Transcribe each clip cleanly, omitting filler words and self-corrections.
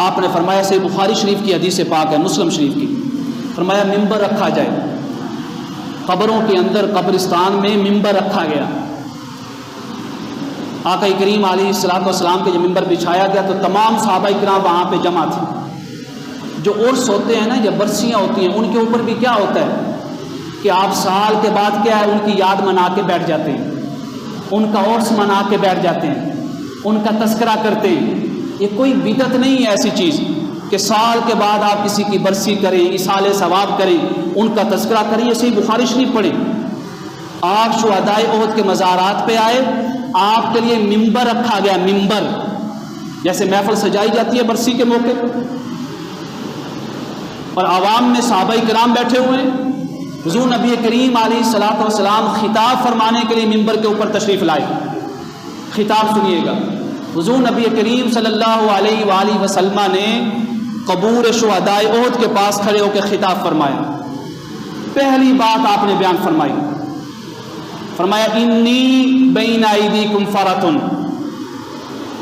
آپ نے فرمایا صحیح بخاری شریف کی حدیث پاک ہے، مسلم شریف کی، فرمایا ممبر رکھا جائے، قبروں کے اندر قبرستان میں ممبر رکھا گیا۔ آقا کریم علیہ الصلوۃ والسلام کے جب ممبر بچھایا گیا تو تمام صحابہ کرام وہاں پہ جمع تھے۔ جو عرس ہوتے ہیں نا، جب برسیاں ہوتی ہیں، ان کے اوپر بھی کیا ہوتا ہے کہ آپ سال کے بعد کیا ہے ان کی یاد منا کے بیٹھ جاتے ہیں، ان کا عرس منا کے بیٹھ جاتے ہیں، ان کا تذکرہ کرتے ہیں۔ یہ کوئی بدعت نہیں ہے ایسی چیز کہ سال کے بعد آپ کسی کی برسی کریں، ایصال ثواب کریں، ان کا تذکرہ کریں۔ یہ صحیح بخاری شریف پڑھیں۔ آپ شہدائے احد کے مزارات پہ آئے، آپ کے لیے ممبر رکھا گیا، ممبر جیسے محفل سجائی جاتی ہے برسی کے موقع پر، اور عوام میں صحابہ کرام بیٹھے ہوئے ہیں۔ حضور نبی کریم علیہ الصلوۃ والسلام خطاب فرمانے کے لیے ممبر کے اوپر تشریف لائے۔ خطاب سنیے گا، حضور نبی کریم صلی اللہ علیہ وآلہ وسلم نے قبور شہدائے احد کے پاس کھڑے ہو کے خطاب فرمایا۔ پہلی بات آپ نے بیان فرمائی، فرمایا انی بین ایدیکم فرۃ،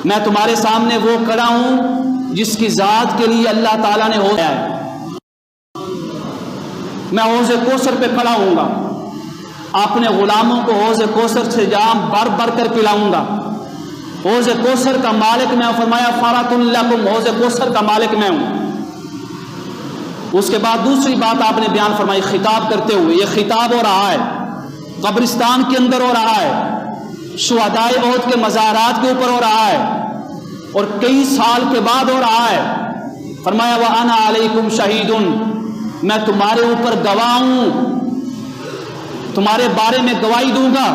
میں تمہارے سامنے وہ کھڑا ہوں جس کی ذات کے لیے اللہ تعالیٰ نے حوض ہے، میں حوض کوثر پہ کھڑا ہوں گا، اپنے غلاموں کو حوض کوثر سے جام بھر بھر کر پلاؤں گا۔ حوض کوثر کا مالک میں ہوں، فرمایا فرۃ لکم، حوض کوثر کا مالک میں ہوں۔ اس کے بعد دوسری بات آپ نے بیان فرمائی خطاب کرتے ہوئے، یہ خطاب ہو رہا ہے قبرستان کے اندر ہو رہا ہے، شہدائے احد کے مزارات کے اوپر ہو رہا ہے، اور کئی سال کے بعد ہو رہا ہے۔ فرمایا وَأَنَا عَلَيْكُمْ شَهِيدٌ، میں تمہارے اوپر گواہ ہوں، تمہارے بارے میں گواہی دوں گا،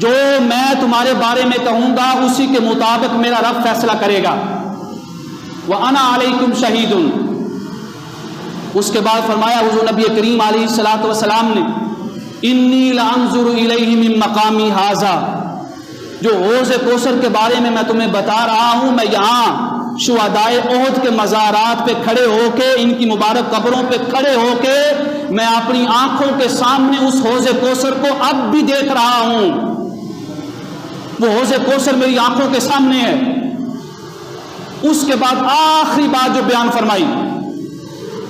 جو میں تمہارے بارے میں کہوں گا اسی کے مطابق میرا رب فیصلہ کرے گا۔ وَأَنَا عَلَيْكُمْ شَهِيدٌ۔ اس کے بعد فرمایا حضور نبی کریم علیہ الصلوۃ والسلام نے انی لانظر الیہ من مقامی ھذا، جو حوض کوثر کے بارے میں تمہیں بتا رہا ہوں، میں یہاں شہدائے احد کے مزارات پہ کھڑے ہو کے، ان کی مبارک قبروں پہ کھڑے ہو کے، میں اپنی آنکھوں کے سامنے اس حوض کوثر کو اب بھی دیکھ رہا ہوں۔ وہ حوض کوثر میری آنکھوں کے سامنے ہے۔ اس کے بعد آخری بات جو بیان فرمائی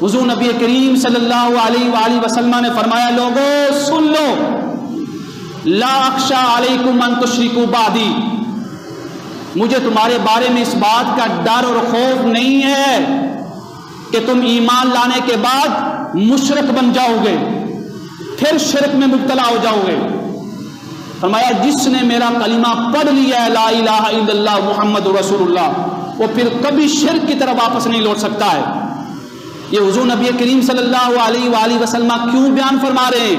حضور نبی کریم صلی اللہ علیہ وآلہ وسلم نے فرمایا، لوگوں سن لو، لا اخشى علیکم ان تشرکوا بعدی، مجھے تمہارے بارے میں اس بات کا ڈر اور خوف نہیں ہے کہ تم ایمان لانے کے بعد مشرک بن جاؤ گے، پھر شرک میں مبتلا ہو جاؤ گے۔ فرمایا جس نے میرا کلمہ پڑھ لیا ہے لا الہ الا اللہ محمد رسول اللہ، وہ پھر کبھی شرک کی طرف واپس نہیں لوٹ سکتا ہے۔ یہ حضور نبی کریم صلی اللہ علیہ وآلہ وسلم کیوں بیان فرما رہے ہیں؟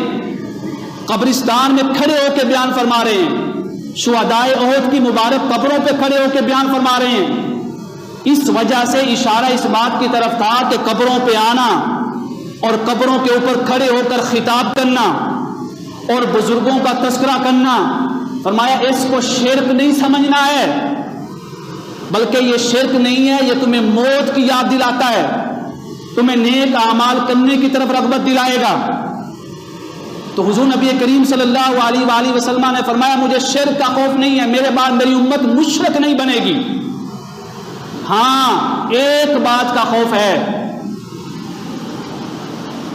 قبرستان میں کھڑے ہو کے بیان فرما رہے ہیں، شہدائے احد کی مبارک قبروں پہ کھڑے ہو کے بیان فرما رہے ہیں۔ اس وجہ سے اشارہ اس بات کی طرف تھا کہ قبروں پہ آنا اور قبروں کے اوپر کھڑے ہو کر خطاب کرنا اور بزرگوں کا تذکرہ کرنا، فرمایا اس کو شرک نہیں سمجھنا ہے، بلکہ یہ شرک نہیں ہے، یہ تمہیں موت کی یاد دلاتا ہے، تمہیں نیک اعمال کرنے کی طرف رغبت دلائے گا۔ تو حضور نبی کریم صلی اللہ علیہ وآلہ وسلم نے فرمایا مجھے شرک کا خوف نہیں ہے، میرے بعد میری امت مشرک نہیں بنے گی۔ ہاں ایک بات کا خوف ہے،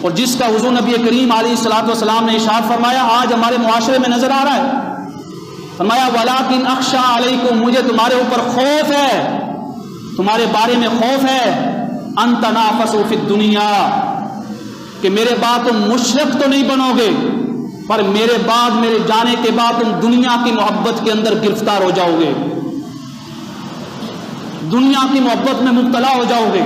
اور جس کا حضور نبی کریم علیہ الصلوۃ والسلام نے ارشاد فرمایا آج ہمارے معاشرے میں نظر آ رہا ہے۔ فرمایا وَلَٰكِنْ أَخْشَىٰ عَلَيْكُمْ، مجھے تمہارے اوپر خوف ہے، تمہارے بارے میں خوف ہے، أَن تَنَافَسُوا فِي الدُّنْيَا، کہ میرے بعد تم مشرک تو نہیں بنو گے، پر میرے بعد، میرے جانے کے بعد تم دنیا کی محبت کے اندر گرفتار ہو جاؤ گے، دنیا کی محبت میں مبتلا ہو جاؤ گے۔